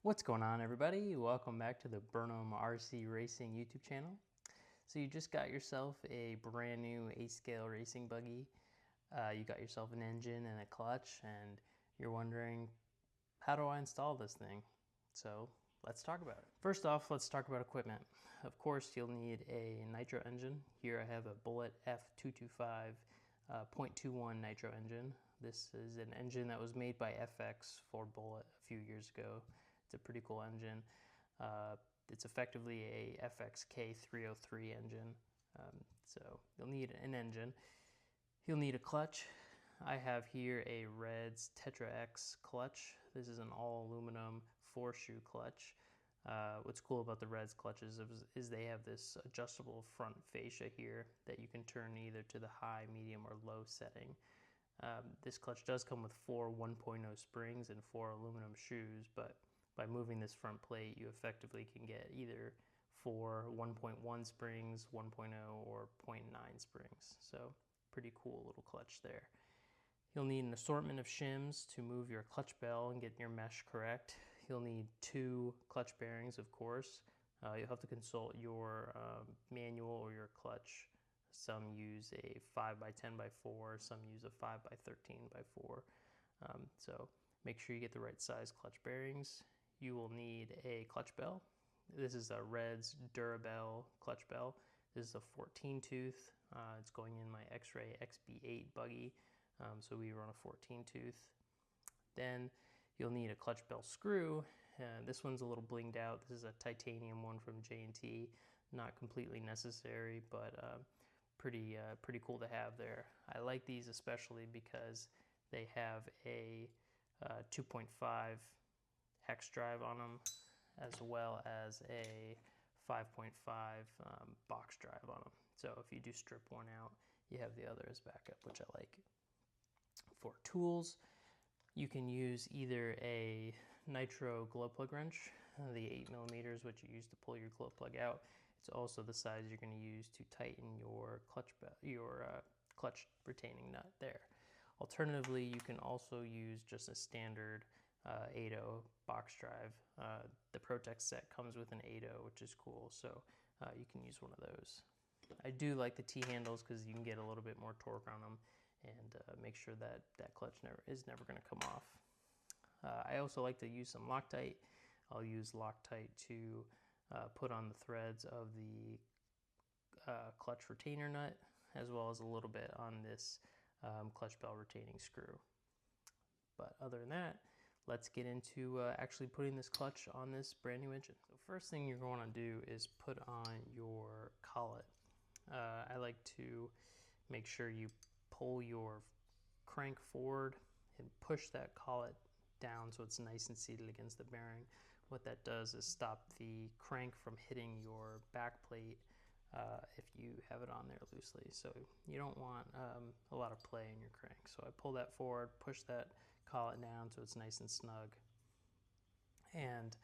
What's going on, everybody? Welcome back to the Burnham RC Racing YouTube channel. So you just got yourself a brand new 8-scale racing buggy. You got yourself an engine and a clutch, and you're wondering, how do I install this thing? So let's talk about it. First off, let's talk about equipment. Of course, you'll need a nitro engine. Here I have a Bullet F225 0.21 nitro engine. This is an engine that was made by FX for Bullet a few years ago. It's a pretty cool engine. It's effectively a FX K303 engine. So you'll need an engine. You'll need a clutch. I have here a Reds Tetra X clutch. This is an all aluminum 4-shoe clutch. What's cool about the Reds clutches is they have this adjustable front fascia here that you can turn either to the high, medium, or low setting. This clutch does come with 4 1.0 springs and 4 aluminum shoes, but by moving this front plate, you effectively can get either 4 1.1 springs, 1.0, or 0.9 springs. So pretty cool little clutch there. You'll need an assortment of shims to move your clutch bell and get your mesh correct. You'll need 2 clutch bearings, of course. You'll have to consult your manual or your clutch. Some use a 5x10x4, some use a 5x13x4. So make sure you get the right size clutch bearings. You will need a clutch bell. This is a Reds Durabell clutch bell. This is a 14 tooth. It's going in my X-Ray XB8 buggy. So we run a 14 tooth. Then you'll need a clutch bell screw. This one's a little blinged out. This is a titanium one from J&T. Not completely necessary, but pretty cool to have there. I like these especially because they have a 2.5 hex drive on them, as well as a 5.5 box drive on them. So if you do strip one out, you have the other as backup, which I like. For tools, you can use either a nitro glow plug wrench, the 8mm, which you use to pull your glow plug out. It's also the size you're going to use to tighten your clutch retaining nut there. Alternatively, you can also use just a standard 8.0 box drive. The Protect set comes with an 8.0, which is cool, so you can use one of those. I do like the T-handles because you can get a little bit more torque on them and make sure that that clutch is never going to come off. I also like to use some Loctite. I'll use Loctite to put on the threads of the clutch retainer nut, as well as a little bit on this clutch bell retaining screw. But other than that, let's get into actually putting this clutch on this brand new engine. So first thing you're going to do is put on your collet. I like to make sure you pull your crank forward and push that collet down so it's nice and seated against the bearing. What that does is stop the crank from hitting your back plate if you have it on there loosely. So you don't want a lot of play in your crank. So I pull that forward, push that collet down so it's nice and snug. And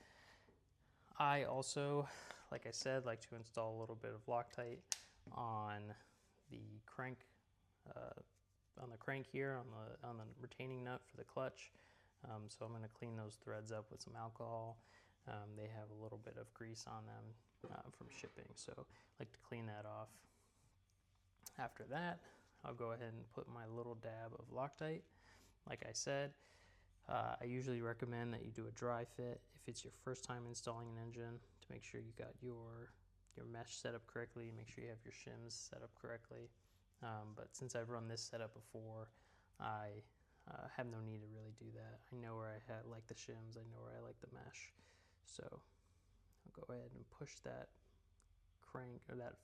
I also, like I said, like to install a little bit of Loctite on the crank here, on the retaining nut for the clutch. So I'm going to clean those threads up with some alcohol. They have a little bit of grease on them from shipping, so I like to clean that off. After that, I'll go ahead and put my little dab of Loctite. Like I said, I usually recommend that you do a dry fit if it's your first time installing an engine, to make sure you got your mesh set up correctly, make sure you have your shims set up correctly. But since I've run this setup before, I have no need to really do that. I know where I like the shims, I know where I like the mesh. So I'll go ahead and push that crank or that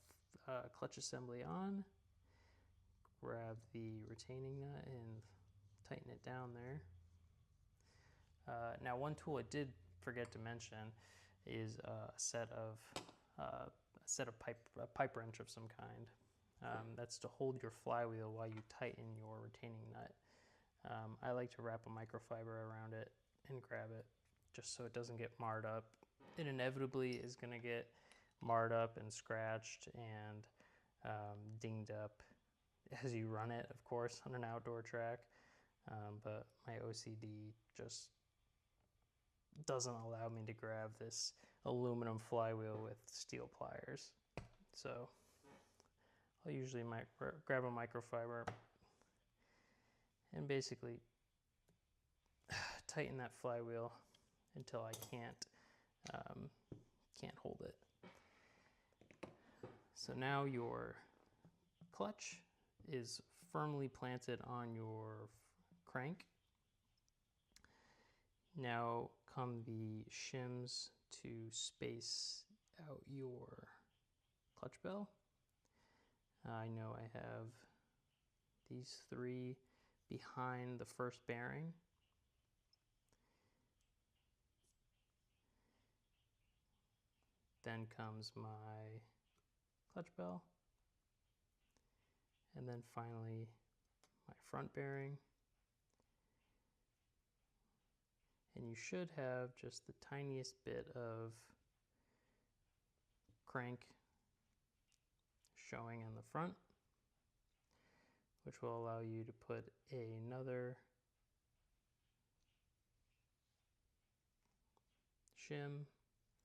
clutch assembly on, grab the retaining nut and tighten it down there. Now, one tool I did forget to mention is a pipe wrench of some kind. That's to hold your flywheel while you tighten your retaining nut. I like to wrap a microfiber around it and grab it just so it doesn't get marred up. It inevitably is going to get marred up and scratched and dinged up as you run it, of course, on an outdoor track. But my OCD just doesn't allow me to grab this aluminum flywheel with steel pliers. So I'll usually grab a microfiber and basically tighten that flywheel until I can't hold it. So now your clutch is firmly planted on your crank. Now come the shims to space out your clutch bell. I know I have these 3 behind the first bearing. Then comes my clutch bell. And then finally my front bearing. And you should have just the tiniest bit of crank showing on the front, which will allow you to put another shim,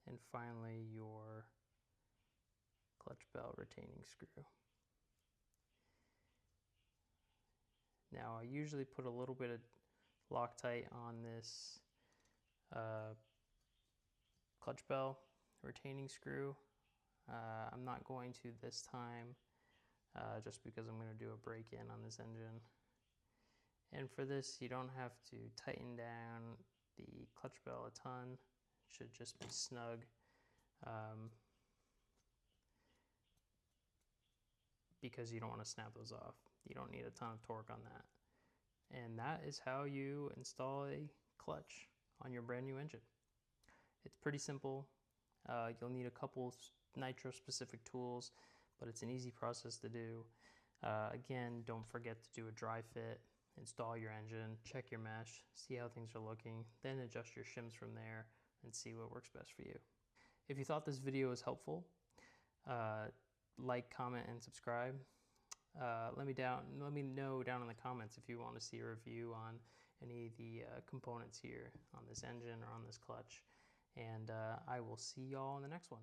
and finally your clutch bell retaining screw. Now I usually put a little bit of Loctite on this clutch bell retaining screw. I'm not going to this time just because I'm going to do a break-in on this engine. And for this, you don't have to tighten down the clutch bell a ton. It should just be snug. Because you don't want to snap those off. You don't need a ton of torque on that. And that is how you install a clutch on your brand new engine. It's pretty simple. You'll need a couple nitro specific tools, but it's an easy process to do. Again, don't forget to do a dry fit, install your engine, check your mesh, see how things are looking, then adjust your shims from there and see what works best for you. If you thought this video was helpful, like, comment, and subscribe. Let me know down in the comments if you want to see a review on any of the components here on this engine or on this clutch. And I will see y'all in the next one.